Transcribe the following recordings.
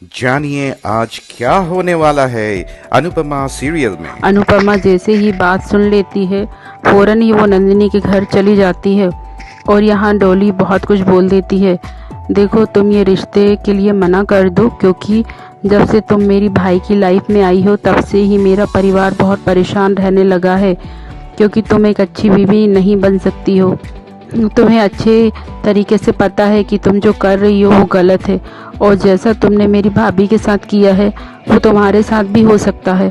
जानिए आज क्या होने वाला है अनुपमा सीरियल में। अनुपमा जैसे ही बात सुन लेती है फौरन ही वो नंदिनी के घर चली जाती है और यहाँ डॉली बहुत कुछ बोल देती है। देखो तुम ये रिश्ते के लिए मना कर दो, क्योंकि जब से तुम मेरी भाई की लाइफ में आई हो तब से ही मेरा परिवार बहुत परेशान रहने लगा है, क्योंकि तुम एक अच्छी बीवी नहीं बन सकती हो। तुम्हें अच्छे तरीके से पता है कि तुम जो कर रही हो वो गलत है, और जैसा तुमने मेरी भाभी के साथ किया है वो तुम्हारे साथ भी हो सकता है।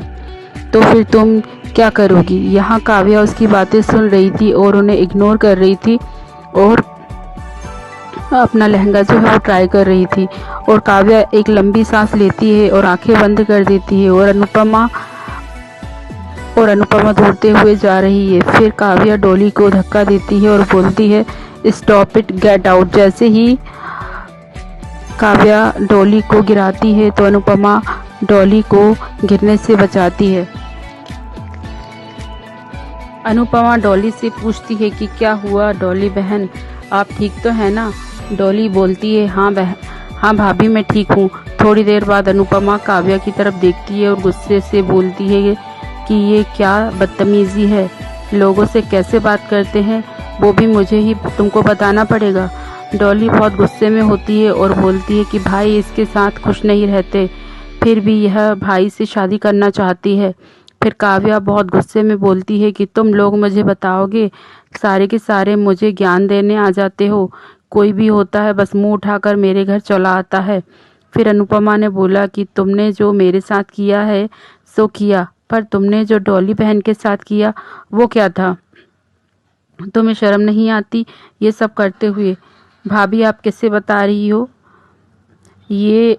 तो फिर तुम क्या करोगी? यहाँ काव्या उसकी बातें सुन रही थी और उन्हें इग्नोर कर रही थी और अपना लहंगा जो है वो ट्राई कर रही थी। और काव्या एक लंबी सांस लेती है और आंखें बंद कर देती है और अनुपमा दौड़ते हुए जा रही है। फिर काव्या डॉली को धक्का देती है और बोलती है, स्टॉप इट, गेट आउट। जैसे ही काव्या डॉली को गिराती है तो अनुपमा डॉली को गिरने से बचाती है। अनुपमा डॉली से पूछती है कि क्या हुआ डॉली बहन, आप ठीक तो है ना? डॉली बोलती है, हाँ भाभी मैं ठीक हूँ। थोड़ी देर बाद अनुपमा काव्या की तरफ देखती है और गुस्से से बोलती है कि ये क्या बदतमीजी है, लोगों से कैसे बात करते हैं वो भी मुझे ही तुमको बताना पड़ेगा। डॉली बहुत गुस्से में होती है और बोलती है कि भाई इसके साथ खुश नहीं रहते, फिर भी यह भाई से शादी करना चाहती है। फिर काव्या बहुत गुस्से में बोलती है कि तुम लोग मुझे बताओगे, सारे के सारे मुझे ज्ञान देने आ जाते हो, कोई भी होता है बस मुंह उठाकर मेरे घर चला आता है। फिर अनुपमा ने बोला कि तुमने जो मेरे साथ किया है सो किया, पर तुमने जो डॉली बहन के साथ किया वो क्या था? तुम्हें शर्म नहीं आती ये सब करते हुए? भाभी आप किससे बता रही हो? ये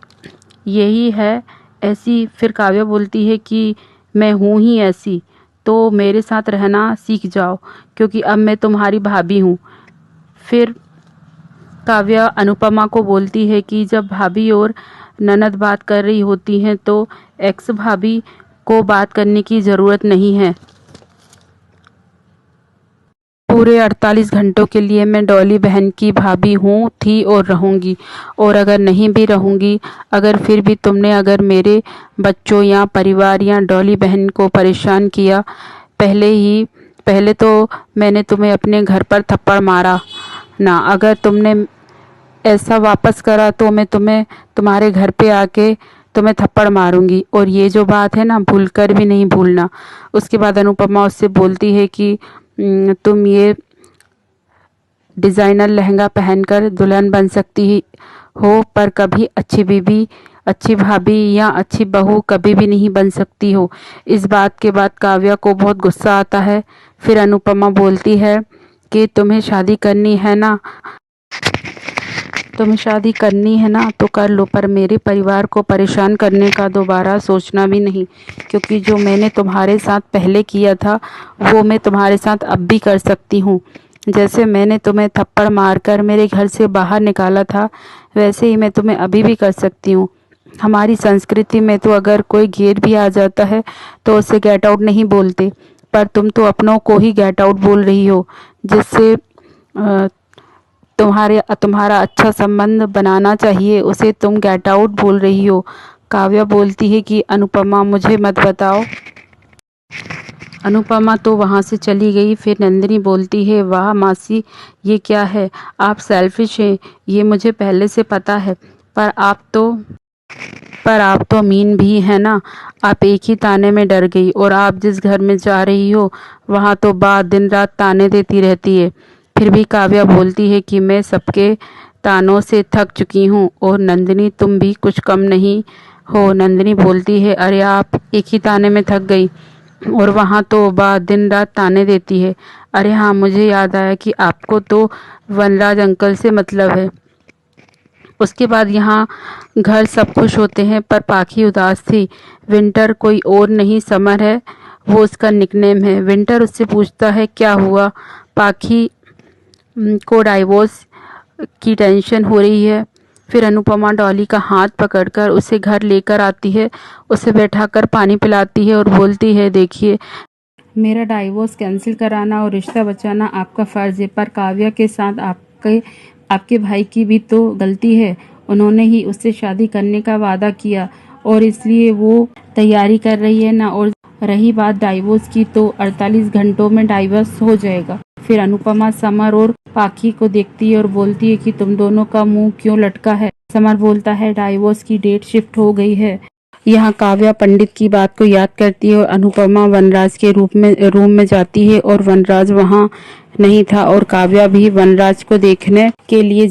यही है ऐसी। फिर काव्या बोलती है कि मैं हूँ ही ऐसी, तो मेरे साथ रहना सीख जाओ, क्योंकि अब मैं तुम्हारी भाभी हूँ। फिर काव्या अनुपमा को बोलती है कि जब भाभी और ननद बात कर रही होती हैं तो एक्स भाभी को बात करने की ज़रूरत नहीं है। पूरे 48 घंटों के लिए मैं डॉली बहन की भाभी हूँ, थी और रहूँगी। और अगर नहीं भी रहूँगी, अगर फिर भी तुमने अगर मेरे बच्चों या परिवार या डॉली बहन को परेशान किया, पहले तो मैंने तुम्हें अपने घर पर थप्पड़ मारा ना, अगर तुमने ऐसा वापस करा तो मैं तुम्हें तुम्हारे घर पे आके तुम्हें थप्पड़ मारूंगी, और ये जो बात है ना भूल कर भी नहीं भूलना। उसके बाद अनुपमा उससे बोलती है कि तुम ये डिज़ाइनर लहंगा पहनकर दुल्हन बन सकती हो, पर कभी अच्छी बीवी, अच्छी भाभी या अच्छी बहू कभी भी नहीं बन सकती हो। इस बात के बाद काव्या को बहुत गुस्सा आता है। फिर अनुपमा बोलती है कि तुम्हें शादी करनी है ना तो कर लो, पर मेरे परिवार को परेशान करने का दोबारा सोचना भी नहीं, क्योंकि जो मैंने तुम्हारे साथ पहले किया था वो मैं तुम्हारे साथ अब भी कर सकती हूँ। जैसे मैंने तुम्हें थप्पड़ मारकर मेरे घर से बाहर निकाला था, वैसे ही मैं तुम्हें अभी भी कर सकती हूँ। हमारी संस्कृति में तो अगर कोई गेट भी आ जाता है तो उसे गेट आउट नहीं बोलते, पर तुम तो अपनों को ही गेट आउट बोल रही हो, जिससे तुम्हारा अच्छा संबंध बनाना चाहिए उसे तुम गेट आउट बोल रही हो। काव्या बोलती है कि अनुपमा मुझे मत बताओ। अनुपमा तो वहाँ से चली गई। फिर नंदिनी बोलती है, वाह मासी, ये क्या है, आप सेल्फिश हैं, ये मुझे पहले से पता है, पर आप तो मीन भी है ना। आप एक ही ताने में डर गई, और आप जिस घर में जा रही हो वहाँ तो बात दिन रात ताने देती रहती है। फिर भी काव्या बोलती है कि मैं सबके तानों से थक चुकी हूँ, और नंदिनी तुम भी कुछ कम नहीं हो। नंदिनी बोलती है, अरे आप एक ही ताने में थक गई और वहाँ तो बात दिन रात ताने देती है। अरे हाँ, मुझे याद आया कि आपको तो वनराज अंकल से मतलब है। उसके बाद यहाँ घर सब खुश होते हैं, पर पाखी उदास थी। विंटर कोई और नहीं, समर है वो उसका निकनेम है। विंटर उससे पूछता है, क्या हुआ? पाखी को डाइवोर्स की टेंशन हो रही है। फिर अनुपमा डॉली का हाथ पकड़कर उसे घर लेकर आती है, उसे बैठाकर पानी पिलाती है और बोलती है, देखिए मेरा डाइवोर्स कैंसिल कराना और रिश्ता बचाना आपका फ़र्ज़ है, पर काव्या के साथ आपके भाई की भी तो गलती है, उन्होंने ही उससे शादी करने का वादा किया और इसलिए वो तैयारी कर रही है ना। और रही बात डाइवोर्स की, तो 48 घंटों में डाइवोर्स हो जाएगा। फिर अनुपमा समर और पाखी को देखती है और बोलती है कि तुम दोनों का मुंह क्यों लटका है। समर बोलता है डाइवोर्स की डेट शिफ्ट हो गई है। यहाँ काव्या पंडित की बात को याद करती है और अनुपमा वनराज के रूम में जाती है और वनराज वहाँ नहीं था और काव्या भी वनराज को देखने के लिए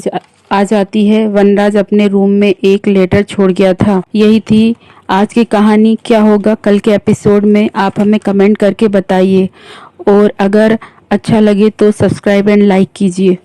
आ जाती है। वनराज अपने रूम में एक लेटर छोड़ गया था। यही थी आज की कहानी। क्या होगा कल के एपिसोड में, आप हमें कमेंट करके बताइए और अगर अच्छा लगे तो सब्सक्राइब एंड लाइक कीजिए।